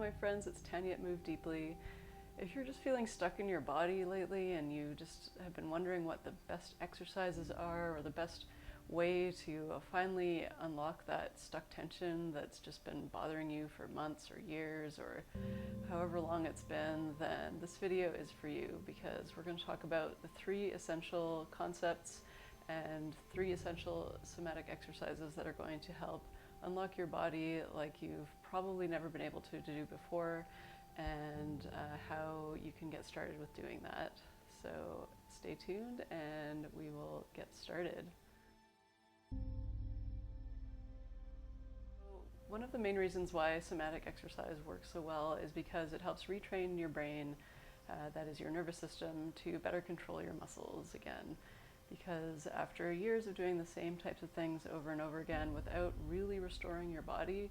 my friends, it's Tanya at Move Deeply. If you're just feeling stuck in your body lately and you just have been wondering what the best exercises are or the best way to finally unlock that stuck tension that's just been bothering you for months or years or however long it's been, then this video is for you, because we're going to talk about the 3 essential concepts and 3 essential somatic exercises that are going to help unlock your body like you've probably never been able to do before, and how you can get started with doing that. So stay tuned and we will get started. One of the main reasons why somatic exercise works so well is because it helps retrain your brain, that is your nervous system, to better control your muscles again. Because after years of doing the same types of things over and over again without really restoring your body,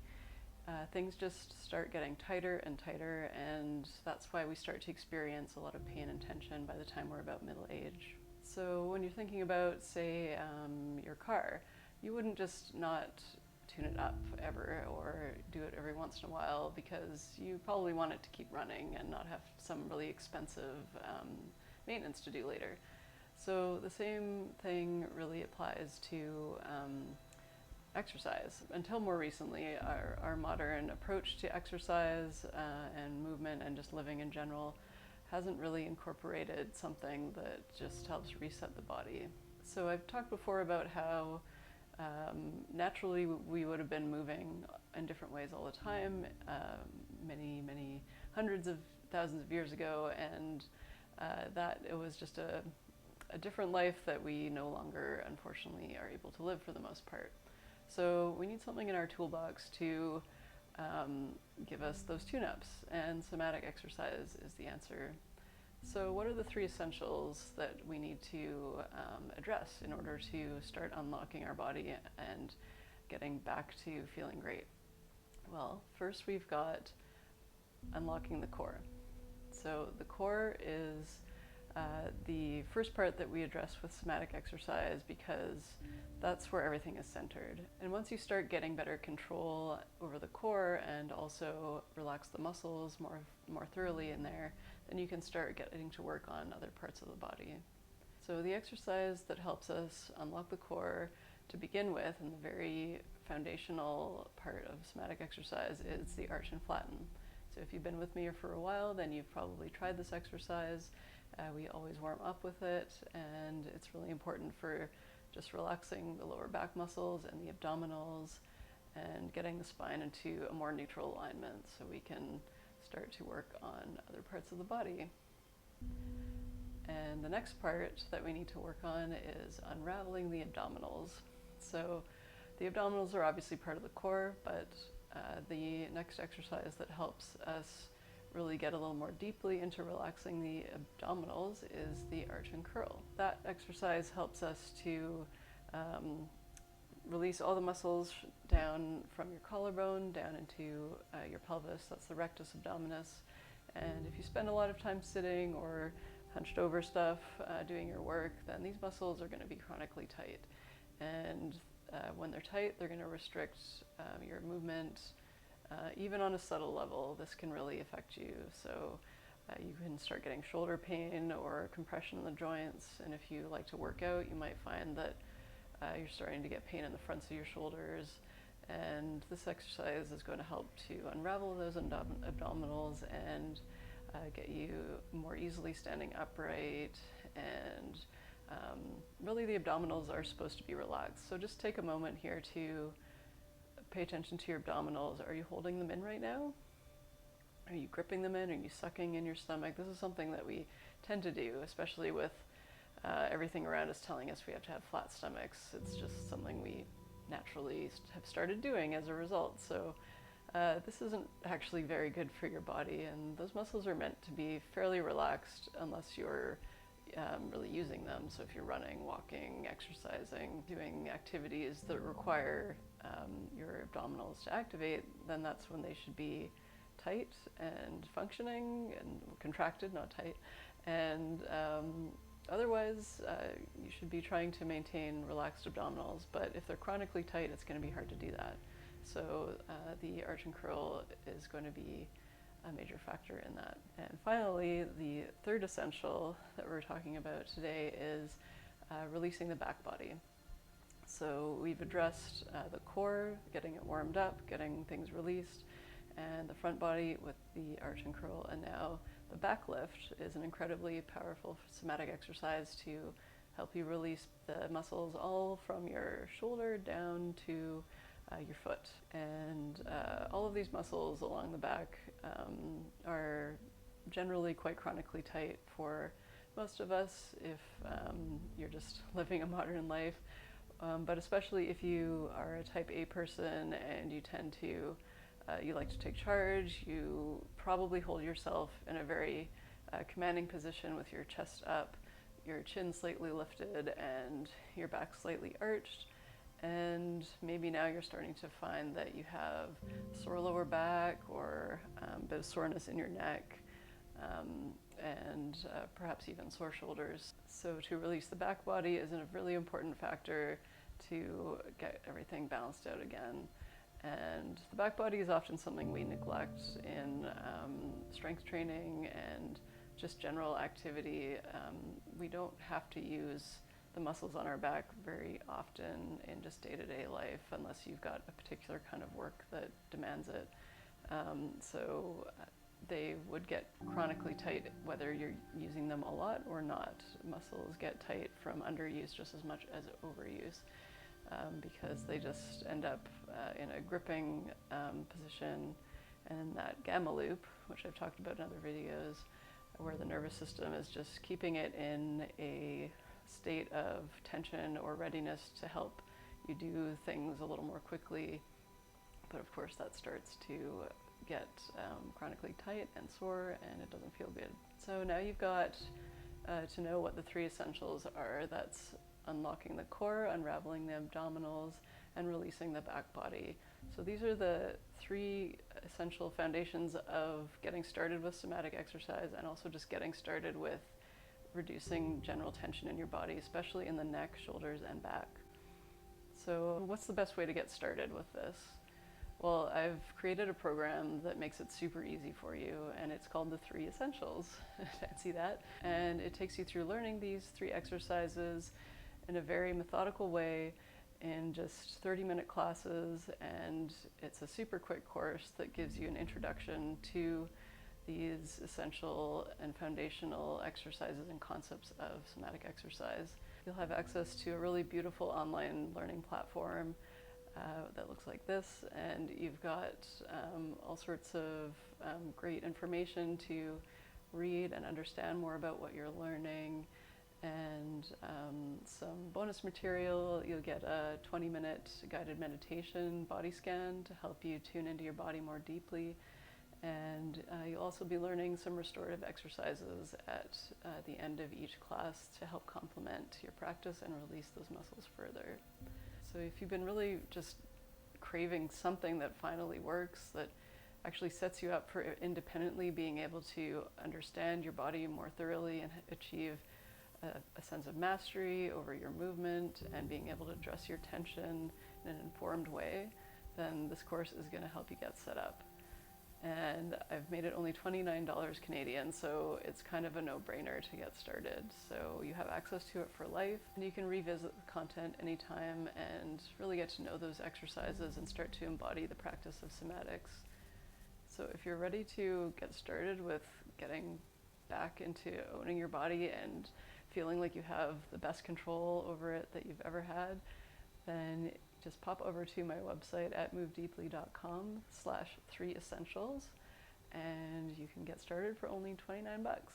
things just start getting tighter and tighter, and that's why we start to experience a lot of pain and tension by the time we're about middle age. So when you're thinking about, say, your car, you wouldn't just not tune it up ever or do it every once in a while, because you probably want it to keep running and not have some really expensive maintenance to do later. So the same thing really applies to exercise. Until more recently, our modern approach to exercise and movement and just living in general hasn't really incorporated something that just helps reset the body. So I've talked before about how naturally we would have been moving in different ways all the time, many hundreds of thousands of years ago, and that it was just a different life that we no longer, unfortunately, are able to live for the most part. So we need something in our toolbox to give us those tune-ups, and somatic exercise is the answer. So what are the 3 essentials that we need to address in order to start unlocking our body and getting back to feeling great? Well, first we've got unlocking the core. So the core is the first part that we address with somatic exercise, because that's where everything is centered. And once you start getting better control over the core and also relax the muscles more thoroughly in there, then you can start getting to work on other parts of the body. So the exercise that helps us unlock the core to begin with, and the very foundational part of somatic exercise, is the arch and flatten. So if you've been with me for a while, then you've probably tried this exercise. We always warm up with it, and it's really important for just relaxing the lower back muscles and the abdominals and getting the spine into a more neutral alignment so we can start to work on other parts of the body. And the next part that we need to work on is unraveling the abdominals. So the abdominals are obviously part of the core, but the next exercise that helps us really get a little more deeply into relaxing the abdominals is the arch and curl. That exercise helps us to release all the muscles down from your collarbone down into your pelvis. That's the rectus abdominis. And if you spend a lot of time sitting or hunched over stuff doing your work, then these muscles are going to be chronically tight. And when they're tight, they're going to restrict your movement. Even on a subtle level, this can really affect you. So you can start getting shoulder pain or compression in the joints. And if you like to work out, you might find that you're starting to get pain in the fronts of your shoulders. And this exercise is going to help to unravel those abdominals and get you more easily standing upright. And really the abdominals are supposed to be relaxed. So just take a moment here to pay attention to your abdominals. Are you holding them in right now? Are you gripping them in? Are you sucking in your stomach? This is something that we tend to do, especially with everything around us telling us we have to have flat stomachs. It's just something we naturally have started doing as a result. So this isn't actually very good for your body, and those muscles are meant to be fairly relaxed unless you're really using them. So if you're running, walking, exercising, doing activities that require your abdominals to activate, then that's when they should be tight and functioning and contracted, not tight. And otherwise, you should be trying to maintain relaxed abdominals, but if they're chronically tight, it's going to be hard to do that. So the arch and curl is going to be a major factor in that. And finally, the third essential that we're talking about today is releasing the back body. So we've addressed the core, getting it warmed up, getting things released, and the front body with the arch and curl, and now the back lift is an incredibly powerful somatic exercise to help you release the muscles all from your shoulder down to your foot. And all of these muscles along the back are generally quite chronically tight for most of us if you're just living a modern life. But especially if you are a type A person and you tend to, you like to take charge, you probably hold yourself in a very commanding position with your chest up, your chin slightly lifted, and your back slightly arched. And maybe now you're starting to find that you have sore lower back or a bit of soreness in your neck, and perhaps even sore shoulders. So to release the back body is a really important factor to get everything balanced out again. And the back body is often something we neglect in strength training and just general activity. We don't have to use the muscles on our back very often in just day-to-day life unless you've got a particular kind of work that demands it. So they would get chronically tight whether you're using them a lot or not. Muscles get tight from underuse just as much as overuse because they just end up in a gripping position, and that gamma loop, which I've talked about in other videos, where the nervous system is just keeping it in a state of tension or readiness to help you do things a little more quickly. But of course that starts to get chronically tight and sore, and it doesn't feel good. So now you've got to know what the three essentials are. That's unlocking the core, unraveling the abdominals, and releasing the back body. So these are the three essential foundations of getting started with somatic exercise, and also just getting started with reducing general tension in your body, especially in the neck, shoulders, and back. So what's the best way to get started with this? Well, I've created a program that makes it super easy for you, and it's called the 3 Essentials. Fancy that. And it takes you through learning these 3 exercises in a very methodical way in just 30-minute classes, and it's a super quick course that gives you an introduction to these essential and foundational exercises and concepts of somatic exercise. You'll have access to a really beautiful online learning platform that looks like this, and you've got all sorts of great information to read and understand more about what you're learning, and some bonus material. You'll get a 20-minute guided meditation body scan to help you tune into your body more deeply, and you'll also be learning some restorative exercises at the end of each class to help complement your practice and release those muscles further. So if you've been really just craving something that finally works, that actually sets you up for independently being able to understand your body more thoroughly and achieve a sense of mastery over your movement and being able to address your tension in an informed way, then this course is going to help you get set up. And I've made it only $29 Canadian, so it's kind of a no-brainer to get started. So you have access to it for life, and you can revisit the content anytime and really get to know those exercises and start to embody the practice of somatics. So if you're ready to get started with getting back into owning your body and feeling like you have the best control over it that you've ever had, then just pop over to my website at movedeeply.com/3essentials, and you can get started for only $29.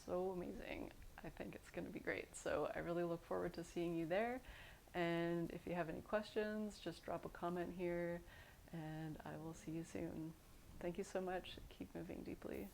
So amazing. I think it's going to be great. So I really look forward to seeing you there. And if you have any questions, just drop a comment here, and I will see you soon. Thank you so much. Keep moving deeply.